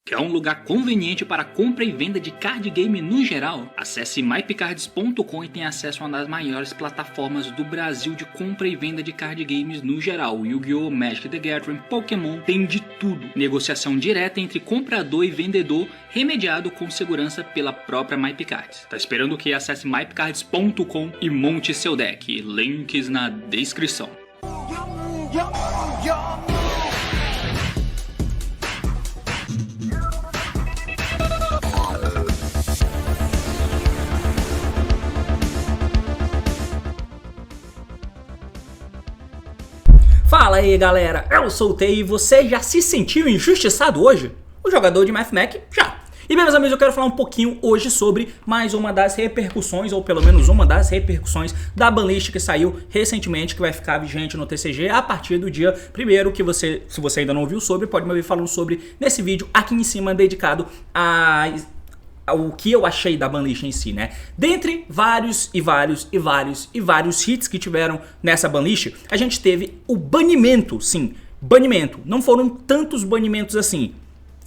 Quer um lugar conveniente para compra e venda de card game no geral? Acesse mypcards.com e tenha acesso a uma das maiores plataformas do Brasil de compra e venda de card games no geral. Yu-Gi-Oh!, Magic the Gathering, Pokémon, tem de tudo. Negociação direta entre comprador e vendedor, remediado com segurança pela própria MyPcards. Tá esperando o que? Acesse mypcards.com e monte seu deck. Links na descrição. Fala aí galera, eu sou o Tei e você já se sentiu injustiçado hoje? O jogador de MathMech já. E bem meus amigos, eu quero falar um pouquinho hoje sobre mais uma das repercussões, ou pelo menos uma das repercussões da banlist que saiu recentemente, que vai ficar vigente no TCG a partir do dia 1º, que você, se você ainda não viu sobre, pode me ouvir falando sobre nesse vídeo aqui em cima, dedicado o que eu achei da banlist em si, né? Dentre vários hits que tiveram nessa banlist, a gente teve o banimento, sim, banimento. Não foram tantos banimentos assim,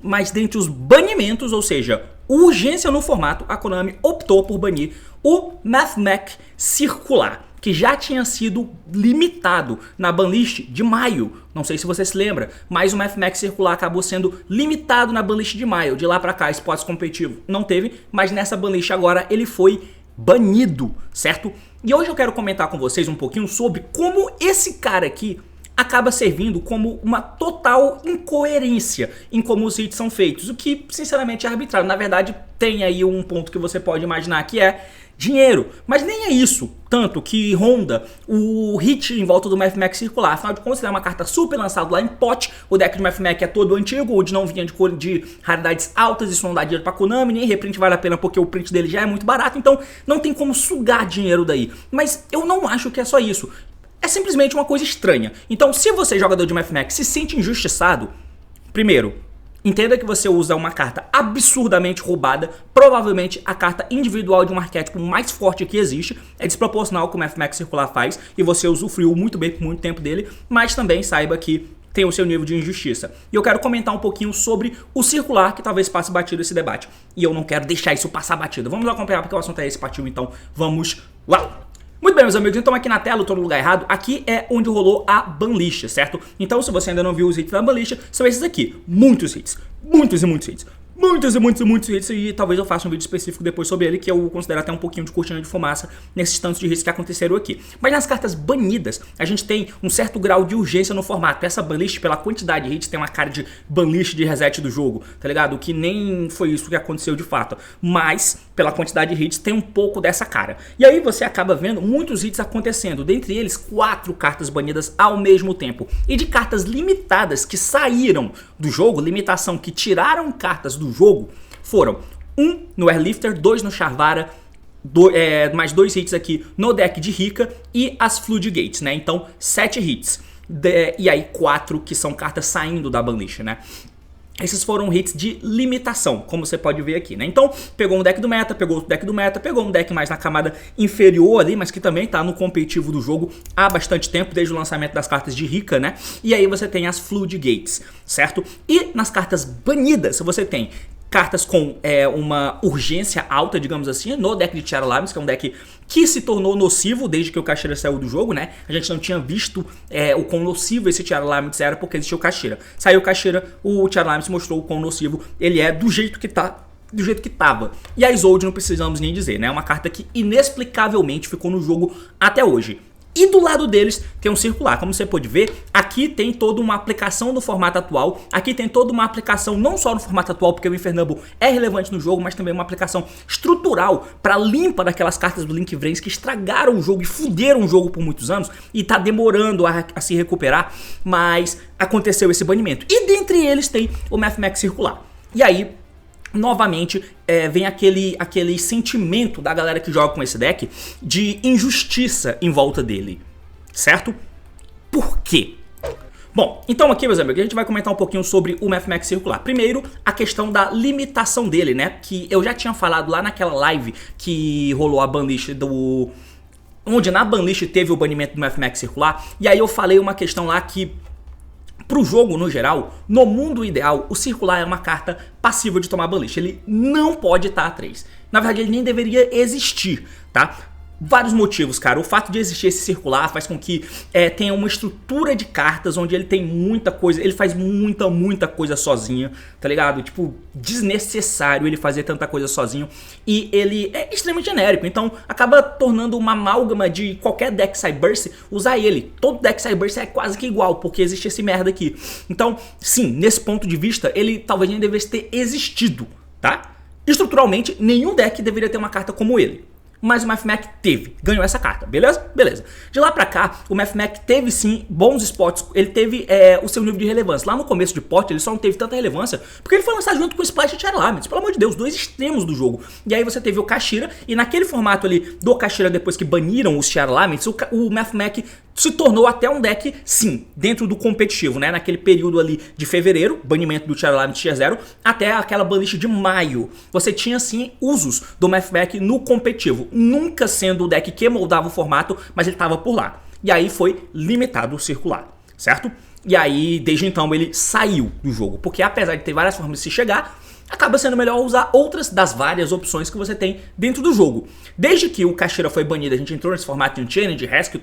mas dentre os banimentos, ou seja, urgência no formato, a Konami optou por banir o MathMech Circular, que já tinha sido limitado na banlist de maio. Não sei se você se lembra, mas o MathMech Circular acabou sendo limitado na banlist de maio. De lá pra cá, esportes competitivo não teve, mas nessa banlist agora ele foi banido, certo? E hoje eu quero comentar com vocês um pouquinho sobre como esse cara aqui acaba servindo como uma total incoerência em como os hits são feitos, o que sinceramente é arbitrário. Na verdade, tem aí um ponto que você pode imaginar que é dinheiro, mas nem é isso tanto que ronda o hit em volta do MathMech Circular. Afinal de contas, ele é uma carta super lançada lá em pote. O deck de MathMech é todo antigo, onde não vinha de raridades altas, isso não dá dinheiro pra Konami, nem reprint vale a pena porque o print dele já é muito barato, então não tem como sugar dinheiro daí. Mas eu não acho que é só isso. É simplesmente uma coisa estranha. Então, se você, jogador de MathMech, se sente injustiçado, primeiro, entenda que você usa uma carta absurdamente roubada, provavelmente a carta individual de um arquétipo mais forte que existe, é desproporcional ao que o MathMech Circular faz, e você usufruiu muito bem por muito tempo dele, mas também saiba que tem o seu nível de injustiça. E eu quero comentar um pouquinho sobre o Circular, que talvez passe batido esse debate. E eu não quero deixar isso passar batido. Vamos acompanhar porque o assunto é esse, partiu, então vamos lá! Muito bem, meus amigos, então aqui na tela, eu tô no lugar errado, aqui é onde rolou a banlist, certo? Então, se você ainda não viu os hits da banlist, são esses aqui, muitos hits, muitos hits, e talvez eu faça um vídeo específico depois sobre ele, que eu considero até um pouquinho de cortina de fumaça nesses tantos de hits que aconteceram aqui. Mas nas cartas banidas, a gente tem um certo grau de urgência no formato. Essa banlist, pela quantidade de hits, tem uma cara de banlist de reset do jogo, tá ligado? Que nem foi isso que aconteceu de fato, mas pela quantidade de hits tem um pouco dessa cara. E aí você acaba vendo muitos hits acontecendo, dentre eles 4 cartas banidas ao mesmo tempo. E de cartas limitadas que saíram do jogo, limitação que tiraram cartas do jogo, foram 1 no Airlifter, 2 no Charvara, mais 2 hits aqui no deck de Rika e as Floodgates, né? Então 7 hits. E aí 4 que são cartas saindo da banlist, né? Esses foram hits de limitação, como você pode ver aqui, né? Então, pegou um deck do meta, pegou outro deck do meta, pegou um deck mais na camada inferior ali, mas que também tá no competitivo do jogo há bastante tempo, desde o lançamento das cartas de Rika, né? E aí você tem as Floodgates, certo? E nas cartas banidas, você tem cartas com uma urgência alta, digamos assim, no deck de Tiara Labyrinth, que é um deck que se tornou nocivo desde que o Kashtira saiu do jogo, né? A gente não tinha visto o quão nocivo esse Tiara Labyrinth era porque existia o Kashtira. Saiu o Kashtira, o Tiara Labyrinth mostrou o quão nocivo ele é do jeito que tá. Do jeito que tava. E a Isolde não precisamos nem dizer, né? É uma carta que inexplicavelmente ficou no jogo até hoje. E do lado deles tem um circular, como você pode ver, aqui tem toda uma aplicação no formato atual, aqui tem toda uma aplicação não só no formato atual, porque o Infernamble é relevante no jogo, mas também uma aplicação estrutural para limpa daquelas cartas do Link Vrains que estragaram o jogo e fuderam o jogo por muitos anos e tá demorando a se recuperar, mas aconteceu esse banimento. E dentre eles tem o MathMech Circular. E aí, novamente, vem aquele sentimento da galera que joga com esse deck de injustiça em volta dele, certo? Por quê? Bom, então aqui, meus amigos, a gente vai comentar um pouquinho sobre o MathMech Circular. Primeiro, a questão da limitação dele, né? Que eu já tinha falado lá naquela live que rolou a banlist onde na banlist teve o banimento do MathMech Circular. E aí eu falei uma questão lá que Pro jogo no geral, no mundo ideal, o circular é uma carta passível de tomar banlist. Ele não pode estar a 3. Na verdade, ele nem deveria existir, tá? Vários motivos, cara. O fato de existir esse circular faz com que tenha uma estrutura de cartas onde ele tem muita coisa, ele faz muita coisa sozinho, tá ligado? Tipo, desnecessário ele fazer tanta coisa sozinho. E ele é extremamente genérico, então acaba tornando uma amálgama de qualquer deck Cyberse usar ele. Todo deck Cyberse é quase que igual, porque existe esse merda aqui. Então, sim, nesse ponto de vista, ele talvez nem devesse ter existido, tá? Estruturalmente, nenhum deck deveria ter uma carta como ele. Mas o MathMech teve, ganhou essa carta, beleza? Beleza. De lá pra cá, o MathMech teve sim bons spots, ele teve o seu nível de relevância. Lá no começo de porte, ele só não teve tanta relevância porque ele foi lançado junto com o Splash e Shadow Elements, pelo amor de Deus, dois extremos do jogo. E aí você teve o Kashira, e naquele formato ali do Kashira, depois que baniram os Shadow Elements, o MathMech se tornou até um deck, sim, dentro do competitivo, né? Naquele período ali de fevereiro, banimento do Shadow Element Tier 0, até aquela banlist de maio. Você tinha, sim, usos do MathMech no competitivo. Nunca sendo o deck que moldava o formato, mas ele estava por lá. E aí foi limitado o circular, certo? E aí, desde então, ele saiu do jogo. Porque apesar de ter várias formas de se chegar, acaba sendo melhor usar outras das várias opções que você tem dentro do jogo. Desde que o Kashira foi banido, a gente entrou nesse formato de Unchained, de Rescue,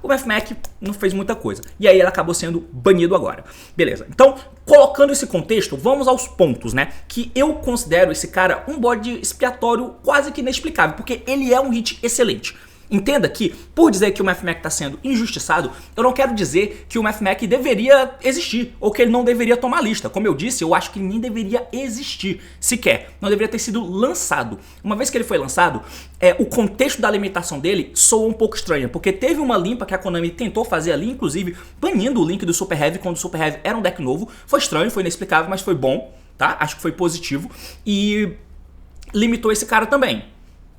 o MathMech não fez muita coisa. E aí ele acabou sendo banido agora. Beleza, então, colocando esse contexto, vamos aos pontos, né? Que eu considero esse cara um bode expiatório quase que inexplicável, porque ele é um hit excelente. Entenda que, por dizer que o MathMech está sendo injustiçado, eu não quero dizer que o MathMech deveria existir, ou que ele não deveria tomar lista. Como eu disse, eu acho que ele nem deveria existir, sequer. Não deveria ter sido lançado. Uma vez que ele foi lançado, o contexto da limitação dele soa um pouco estranho, porque teve uma limpa que a Konami tentou fazer ali, inclusive banindo o link do Super Heavy quando o Super Heavy era um deck novo. Foi estranho, foi inexplicável, mas foi bom, tá? Acho que foi positivo. E limitou esse cara também.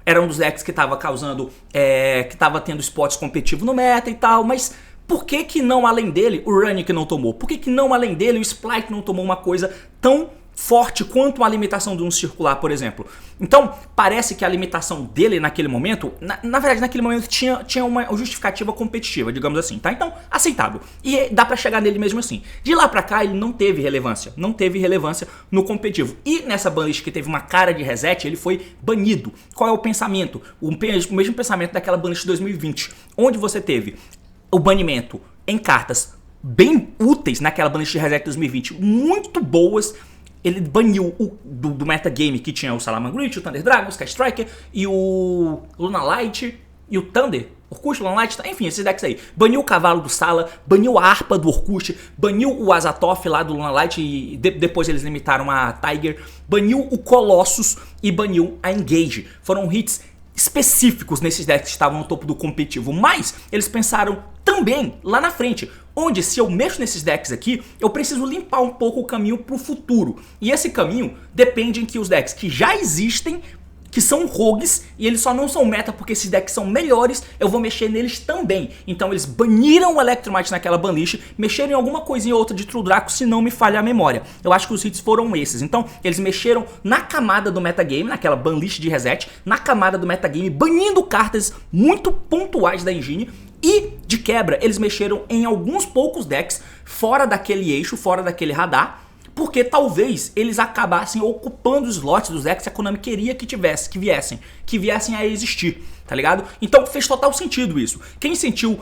Era um dos decks que estava causando, que estava tendo spots competitivos no meta e tal, mas por que que não além dele o Runic não tomou? Por que que não além dele o Splite não tomou uma coisa tão forte quanto a limitação de um circular, por exemplo? Então, parece que a limitação dele naquele momento, na verdade naquele momento tinha uma justificativa competitiva, digamos assim, tá? Então, aceitável. E dá pra chegar nele mesmo assim. De lá pra cá, ele não teve relevância. Não teve relevância no competitivo. E nessa banlist que teve uma cara de reset, ele foi banido. Qual é o pensamento? O mesmo pensamento daquela banlist de 2020, onde você teve o banimento em cartas bem úteis naquela banlist de reset de 2020, muito boas. Ele baniu do metagame que tinha o Salamangreat, o Thunder Dragon, o Sky Striker e o Lunalight e o Thunder, Orkut, Lunalight, enfim, esses decks aí. Baniu o Cavalo do Sala, baniu a Harpa do Orkut, baniu o Azathoth lá do Lunalight e depois eles limitaram a Tiger, baniu o Colossus e baniu a Engage. Foram hits específicos nesses decks que estavam no topo do competitivo, mas eles pensaram também lá na frente, onde se eu mexo nesses decks aqui, eu preciso limpar um pouco o caminho para o futuro. E esse caminho depende em que os decks que já existem, que são rogues, e eles só não são meta porque esses decks são melhores, eu vou mexer neles também. Então eles baniram o Electromite naquela banlist, mexeram em alguma coisinha ou outra de True Draco, se não me falha a memória. Eu acho que os hits foram esses. Então eles mexeram na camada do metagame, naquela banlist de reset, na camada do metagame, banindo cartas muito pontuais da engine. E, de quebra, eles mexeram em alguns poucos decks fora daquele eixo, fora daquele radar, porque talvez eles acabassem ocupando os slots dos decks que a Konami queria que viessem a existir, tá ligado? Então fez total sentido isso. Quem sentiu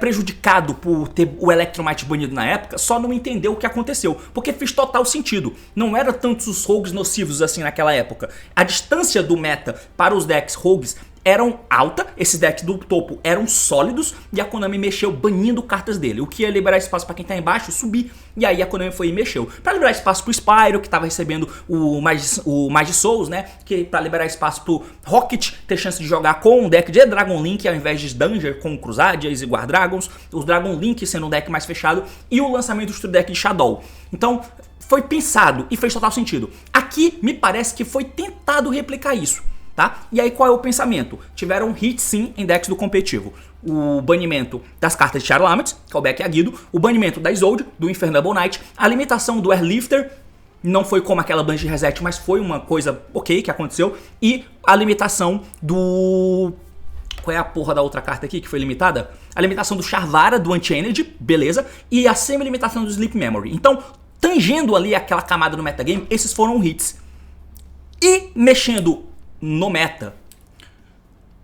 prejudicado por ter o Electromite banido na época, só não entendeu o que aconteceu, porque fez total sentido. Não eram tantos os rogues nocivos assim naquela época. A distância do meta para os decks rogues eram alta, esses decks do topo eram sólidos e a Konami mexeu banindo cartas dele, o que ia liberar espaço para quem tá embaixo subir, e aí a Konami foi e mexeu para liberar espaço pro Spyro, que tava recebendo o Magi Souls, né, que para liberar espaço pro Rocket ter chance de jogar com um deck de Dragon Link ao invés de Danger com Crusadias e Guard Dragons, os Dragon Link sendo um deck mais fechado e o lançamento do deck de Shadow. Então foi pensado e fez total sentido. Aqui me parece que foi tentado replicar isso. Tá? E aí qual é o pensamento? Tiveram hits sim em decks do competitivo. O banimento das cartas de Shadow Element, que é o Beck e Aguido, o banimento da Isolde, do Infernable Knight, a limitação do Airlifter, não foi como aquela banlist de reset, mas foi uma coisa ok que aconteceu, e a limitação do... Qual é a porra da outra carta aqui que foi limitada? a limitação do Charvara, do Unchained, beleza, e a semi-limitação do Sleep Memory. Então, tangendo ali aquela camada do metagame, esses foram hits. E mexendo no meta,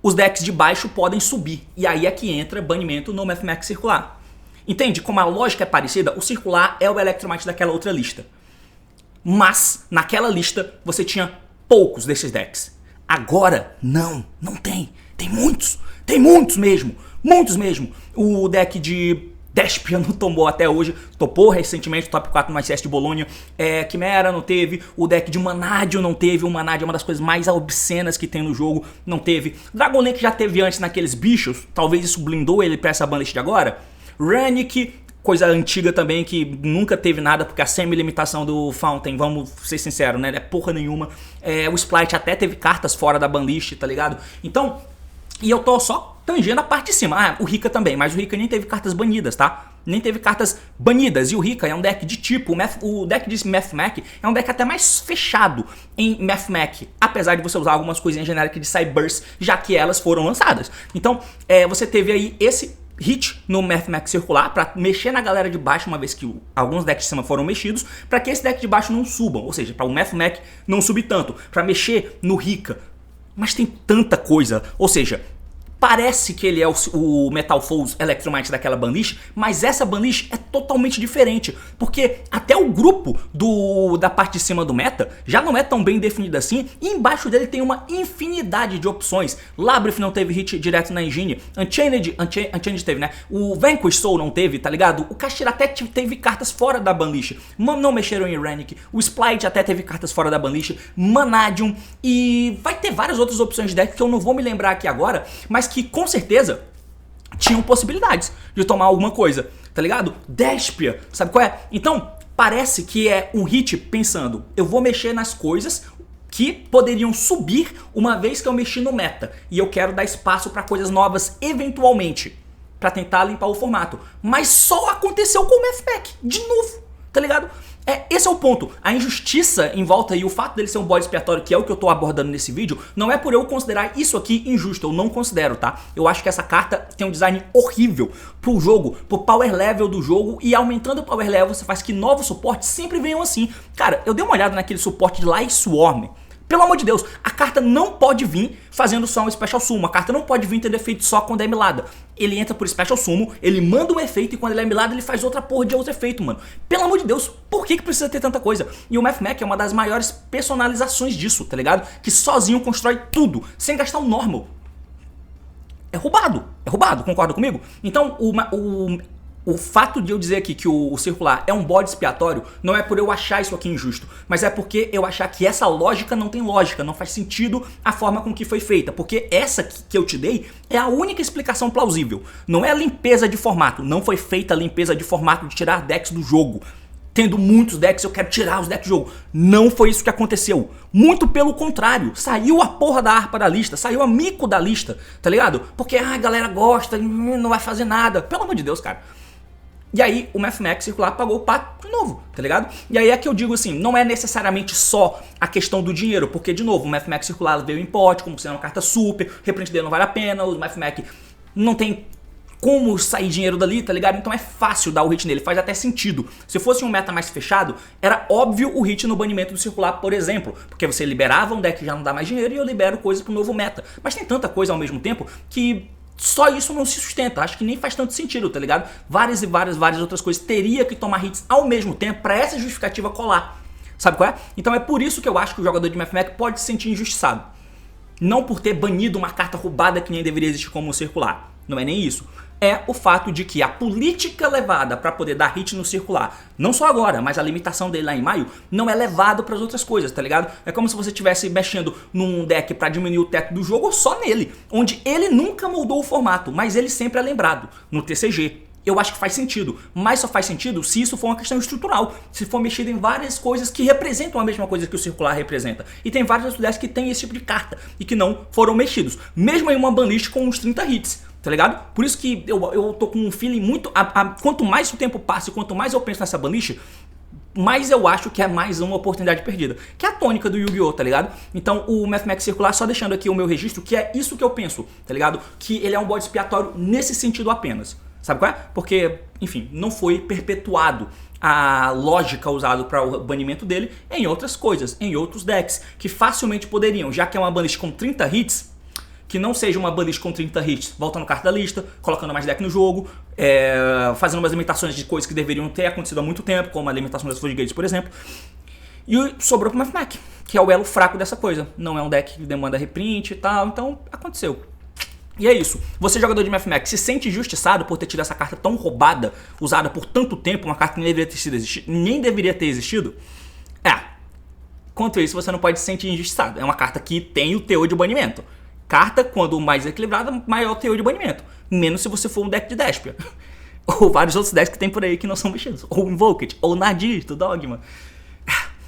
os decks de baixo podem subir. E aí é que entra banimento no Mathmech circular. Entende? Como a lógica é parecida, o circular é o Electromite daquela outra lista. Mas, naquela lista, você tinha poucos desses decks. Agora, não tem. Tem muitos mesmo. Muitos mesmo. O deck de Despia não tombou até hoje, topou recentemente, top 4 no ICS de Bolonha, Quimera não teve, o deck de Manadio não teve, o Manadio é uma das coisas mais obscenas que tem no jogo, não teve. Dragon Link já teve antes naqueles bichos, talvez isso blindou ele pra essa banlist de agora. Runic, coisa antiga também, que nunca teve nada, porque a semi-limitação do Fountain, vamos ser sinceros, né, é porra nenhuma. O Splice até teve cartas fora da banlist, tá ligado? Então, e eu tô só tangendo a parte de cima. O Rika também, mas o Rika nem teve cartas banidas, tá? Nem teve cartas banidas. E o Rika é um deck de tipo, o deck de Mathmech é um deck até mais fechado em Mathmech, apesar de você usar algumas coisinhas genéricas de Cyburst, já que elas foram lançadas. Então, você teve aí esse hit no Mathmech circular pra mexer na galera de baixo, uma vez que alguns decks de cima foram mexidos, pra que esse deck de baixo não subam, ou seja, pra o Mathmech não subir tanto, pra mexer no Rika. Mas tem tanta coisa, ou seja, parece que ele é o Metal Foes Electromite daquela banlist, mas essa banlist é totalmente diferente, porque até o grupo da parte de cima do meta já não é tão bem definido assim, e embaixo dele tem uma infinidade de opções. Labyrinth não teve hit direto na engine, Unchained teve, né? O Vanquish Soul não teve, tá ligado? O Kashira até teve cartas fora da banlist, não mexeram em Renick, o Splite até teve cartas fora da banlist, Manadium, e vai ter várias outras opções de deck que eu não vou me lembrar aqui agora, mas que com certeza tinham possibilidades de tomar alguma coisa, tá ligado? Despia, sabe qual é? Então, parece que é um hit pensando, eu vou mexer nas coisas que poderiam subir uma vez que eu mexi no meta, e eu quero dar espaço para coisas novas eventualmente, para tentar limpar o formato. Mas só aconteceu com o Mathmech, de novo, tá ligado? Esse é o ponto. A injustiça em volta e o fato dele ser um bode expiatório, que é o que eu tô abordando nesse vídeo, não é por eu considerar isso aqui injusto, eu não considero, tá? Eu acho que essa carta tem um design horrível pro jogo, pro power level do jogo, e aumentando o power level você faz que novos suportes sempre venham assim. Cara, eu dei uma olhada naquele suporte de Light Swarm. Pelo amor de Deus, a carta não pode vir fazendo só um Special Summon, a carta não pode vir tendo efeito só quando é milada. Ele entra por Special Summon, ele manda um efeito e quando ele é milado ele faz outra porra de outro efeito, mano. Pelo amor de Deus, por que precisa ter tanta coisa? E o Mathmech é uma das maiores personalizações disso, tá ligado? Que sozinho constrói tudo, sem gastar um normal. É roubado, concorda comigo? Então o fato de eu dizer aqui que o circular é um bode expiatório não é por eu achar isso aqui injusto, mas é porque eu achar que essa lógica não tem lógica, não faz sentido a forma com que foi feita, porque essa que eu te dei é a única explicação plausível. Não é a limpeza de formato, não foi feita a limpeza de formato de tirar decks do jogo. Tendo muitos decks, eu quero tirar os decks do jogo. Não foi isso que aconteceu. Muito pelo contrário. Saiu a porra da harpa da lista. Saiu a mico da lista. Tá ligado? Porque a galera gosta, não vai fazer nada. Pelo amor de Deus, cara. E aí o Mathmech circular pagou o pato de novo, tá ligado? E aí é que eu digo assim, não é necessariamente só a questão do dinheiro, porque de novo, o Mathmech circular veio em pote, como sendo uma carta super, o reprint dele não vale a pena, o Mathmech não tem como sair dinheiro dali, tá ligado? Então é fácil dar o hit nele, faz até sentido. Se fosse um meta mais fechado, era óbvio o hit no banimento do circular, por exemplo, porque você liberava um deck que já não dá mais dinheiro e eu libero coisas pro novo meta. Mas tem tanta coisa ao mesmo tempo que só isso não se sustenta, acho que nem faz tanto sentido, tá ligado? Várias outras coisas teria que tomar hits ao mesmo tempo pra essa justificativa colar. Sabe qual é? Então é por isso que eu acho que o jogador de Mathmech pode se sentir injustiçado. Não por ter banido uma carta roubada que nem deveria existir como circular. Não é nem isso. É o fato de que a política levada para poder dar hit no circular, não só agora, mas a limitação dele lá em maio, não é levado para as outras coisas, tá ligado? É como se você estivesse mexendo num deck para diminuir o teto do jogo só nele, onde ele nunca moldou o formato, mas ele sempre é lembrado no TCG. Eu acho que faz sentido, mas só faz sentido se isso for uma questão estrutural, se for mexido em várias coisas que representam a mesma coisa que o circular representa. E tem vários outros decks que tem esse tipo de carta e que não foram mexidos, mesmo em uma banlist com uns 30 hits. Tá ligado? Por isso que eu tô com um feeling muito... Quanto mais o tempo passa e quanto mais eu penso nessa banlist, mas eu acho que é mais uma oportunidade perdida. Que é a tônica do Yu-Gi-Oh!, tá ligado? Então o Mathmech circular, só deixando aqui o meu registro, que é isso que eu penso, tá ligado? Que ele é um bode expiatório nesse sentido apenas. Sabe qual é? Porque, enfim, não foi perpetuado a lógica usada para o banimento dele em outras coisas, em outros decks, que facilmente poderiam, já que é uma banlist com 30 hits, que não seja uma banlist com 30 hits, voltando carta da lista, colocando mais deck no jogo, fazendo umas limitações de coisas que deveriam ter acontecido há muito tempo, como a limitação das Floodgates, por exemplo. E sobrou pro Mathmech, que é o elo fraco dessa coisa. Não é um deck que demanda reprint e tal, então aconteceu. E é isso. Você, jogador de Mathmech, se sente injustiçado por ter tido essa carta tão roubada, usada por tanto tempo, uma carta que nem deveria ter existido? Quanto isso, você não pode se sentir injustiçado. É uma carta que tem o teor de banimento. Carta, quando mais equilibrada, maior teor de banimento. Menos se você for um deck de Despia. Ou vários outros decks que tem por aí que não são mexidos. Ou Invoked, ou Nadir, do Dogma.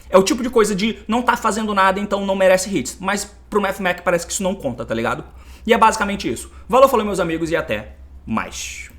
É o tipo de coisa de não tá fazendo nada, então não merece hits. Mas pro Mathmech parece que isso não conta, tá ligado? E é basicamente isso. Valeu, falou meus amigos, e até mais.